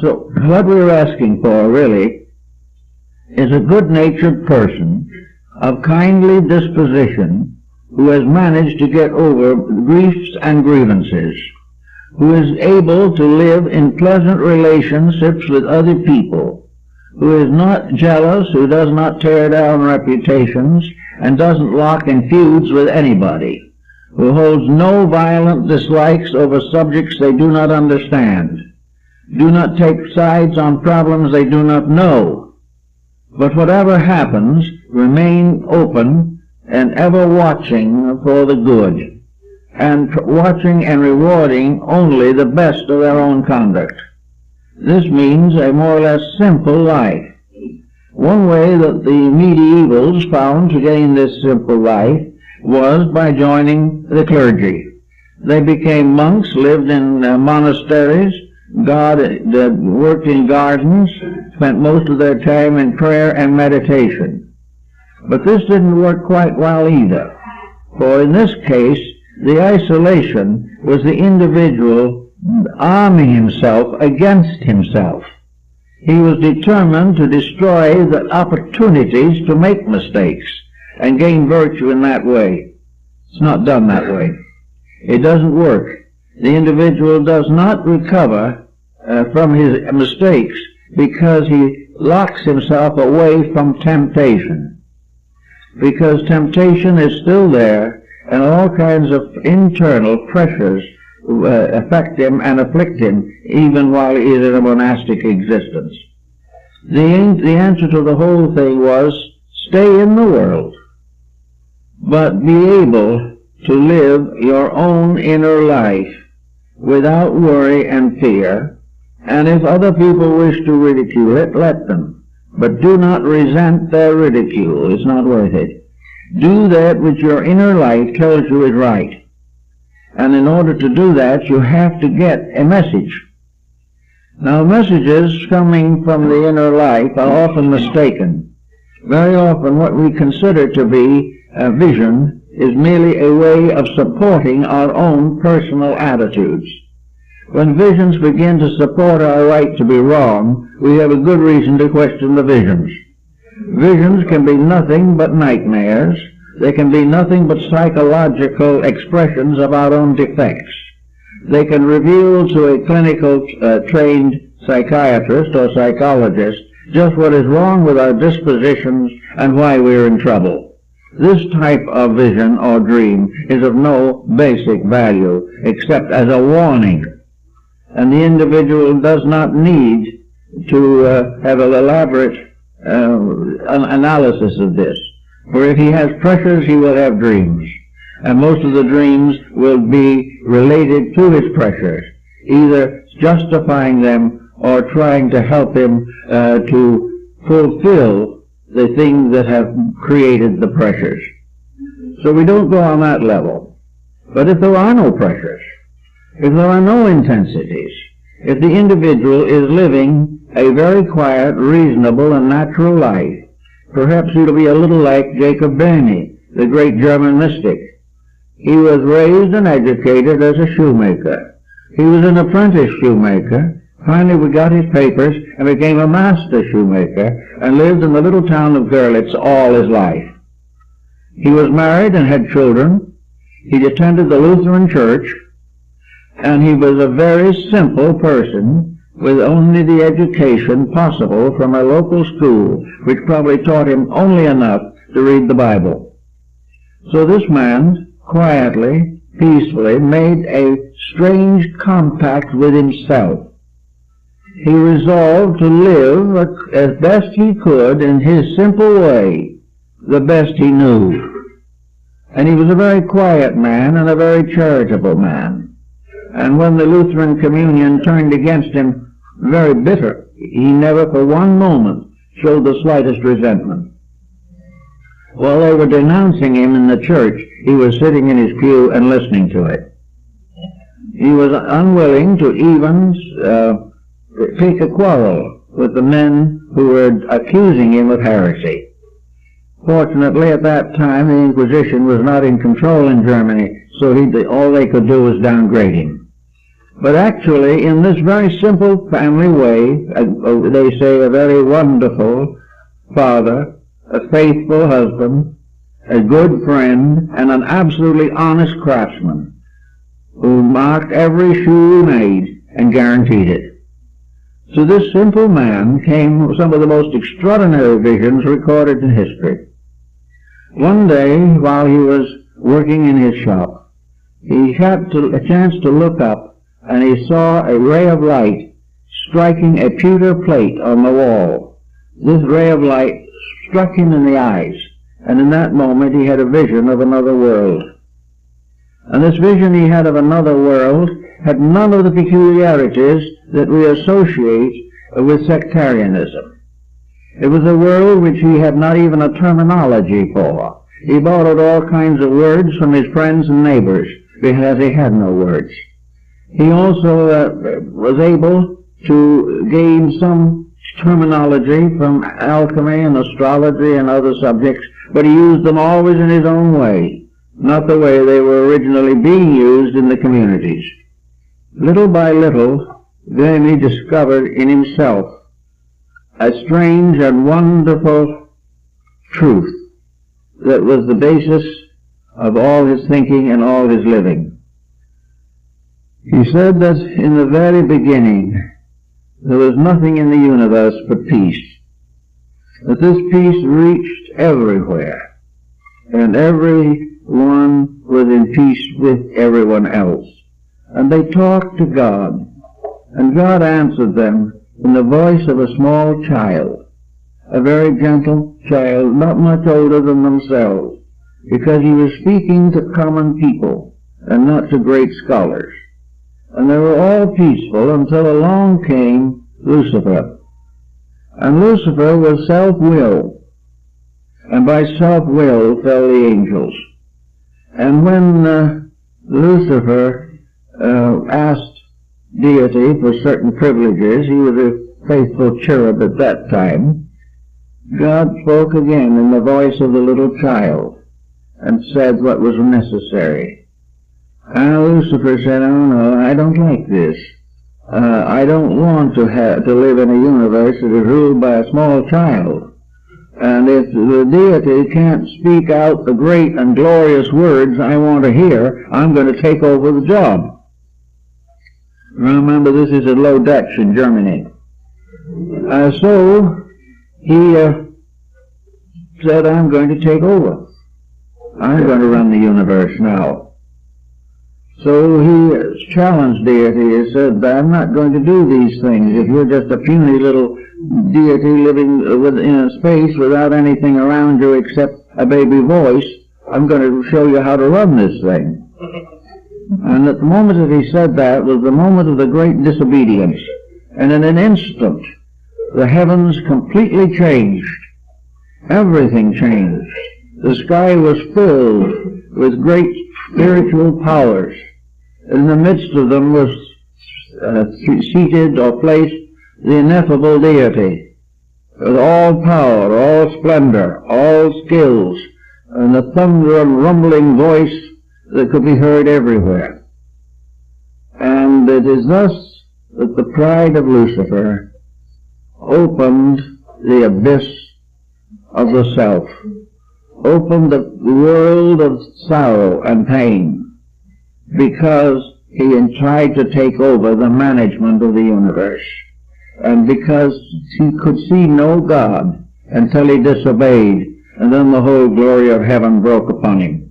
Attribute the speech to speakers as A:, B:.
A: So what we're asking for, really, is a good-natured person of kindly disposition who has managed to get over griefs and grievances, who is able to live in pleasant relationships with other people, who is not jealous, who does not tear down reputations, and doesn't lock in feuds with anybody, who holds no violent dislikes over subjects they do not understand, do not take sides on problems they do not know, but whatever happens, remain open and ever watching for the good, and watching and rewarding only the best of their own conduct. This means a more or less simple life. One way that the medievals found to gain this simple life was by joining the clergy. They became monks, lived in monasteries, worked in gardens, spent most of their time in prayer and meditation. But this didn't work quite well either, for in this case, the isolation was the individual arming himself against himself. He was determined to destroy the opportunities to make mistakes and gain virtue in that way. It's not done that way. It doesn't work. The individual does not recover from his mistakes because he locks himself away from temptation. Because temptation is still there, and all kinds of internal pressures affect him and afflict him even while he is in a monastic existence. The answer to the whole thing was, stay in the world, but be able to live your own inner life without worry and fear, and if other people wish to ridicule it, let them, but do not resent their ridicule. It's not worth it. Do that which your inner life tells you is right. And in order to do that, you have to get a message. Now, messages coming from the inner life are often mistaken. Very often what we consider to be a vision is merely a way of supporting our own personal attitudes. When visions begin to support our right to be wrong, we have a good reason to question the visions. Visions can be nothing but nightmares. They can be nothing but psychological expressions of our own defects. They can reveal to a clinical trained psychiatrist or psychologist just what is wrong with our dispositions and why we're in trouble. This type of vision or dream is of no basic value except as a warning. And the individual does not need to have an elaborate analysis of this. For if he has pressures, he will have dreams. And most of the dreams will be related to his pressures, either justifying them or trying to help him to fulfill the things that have created the pressures. So we don't go on that level. But if there are no pressures, if there are no intensities, if the individual is living a very quiet, reasonable, and natural life, perhaps he'll be a little like Jacob Böhme, the great German mystic. He was raised and educated as a shoemaker. He was an apprentice shoemaker. Finally, we got his papers and became a master shoemaker and lived in the little town of Görlitz all his life. He was married and had children. He attended the Lutheran Church, and he was a very simple person with only the education possible from a local school, which probably taught him only enough to read the Bible. So this man quietly, peacefully made a strange compact with himself. He resolved to live as best he could in his simple way, the best he knew. And he was a very quiet man and a very charitable man. And when the Lutheran communion turned against him, very bitter, he never for one moment showed the slightest resentment. While they were denouncing him in the church, he was sitting in his pew and listening to it. He was unwilling to even pick a quarrel with the men who were accusing him of heresy. Fortunately, at that time, the Inquisition was not in control in Germany, so all they could do was downgrade him. But actually, in this very simple family way, they say a very wonderful father, a faithful husband, a good friend, and an absolutely honest craftsman who marked every shoe he made and guaranteed it. To this simple man came some of the most extraordinary visions recorded in history. One day, while he was working in his shop, he had a chance to look up, and he saw a ray of light striking a pewter plate on the wall. This ray of light struck him in the eyes, and in that moment he had a vision of another world. And this vision he had of another world had none of the peculiarities that we associate with sectarianism. It was a world which he had not even a terminology for. He borrowed all kinds of words from his friends and neighbors because he had no words. He also was able to gain some terminology from alchemy and astrology and other subjects, but he used them always in his own way, not the way they were originally being used in the communities. Little by little, then he discovered in himself a strange and wonderful truth that was the basis of all his thinking and all his living. He said that in the very beginning there was nothing in the universe but peace, that this peace reached everywhere, and everyone was in peace with everyone else. And they talked to God, and God answered them in the voice of a small child, a very gentle child, not much older than themselves, because he was speaking to common people and not to great scholars. And they were all peaceful until along came Lucifer. And Lucifer was self-willed, and by self-will fell the angels. And when Lucifer asked deity for certain privileges, he was a faithful cherub at that time, God spoke again in the voice of the little child and said what was necessary. And Lucifer said, "Oh no, I don't like this. I don't want to live in a universe that is ruled by a small child. And if the deity can't speak out the great and glorious words I want to hear, I'm going to take over the job." Remember, this is at Lodetsch in Germany. So he said, "I'm going to take over. I'm going to run the universe now." So he challenged deity. He said, "I'm not going to do these things. If you're just a puny little deity living in a space without anything around you except a baby voice, I'm going to show you how to run this thing." And at the moment that he said that was the moment of the great disobedience. And in an instant, the heavens completely changed. Everything changed. The sky was filled with great spiritual powers. In the midst of them was seated or placed the ineffable deity, with all power, all splendor, all skills, and the thunder and rumbling voice that could be heard everywhere. And it is thus that the pride of Lucifer opened the abyss of the self, opened the world of sorrow and pain, because he tried to take over the management of the universe, and because he could see no God until he disobeyed, and then the whole glory of heaven broke upon him.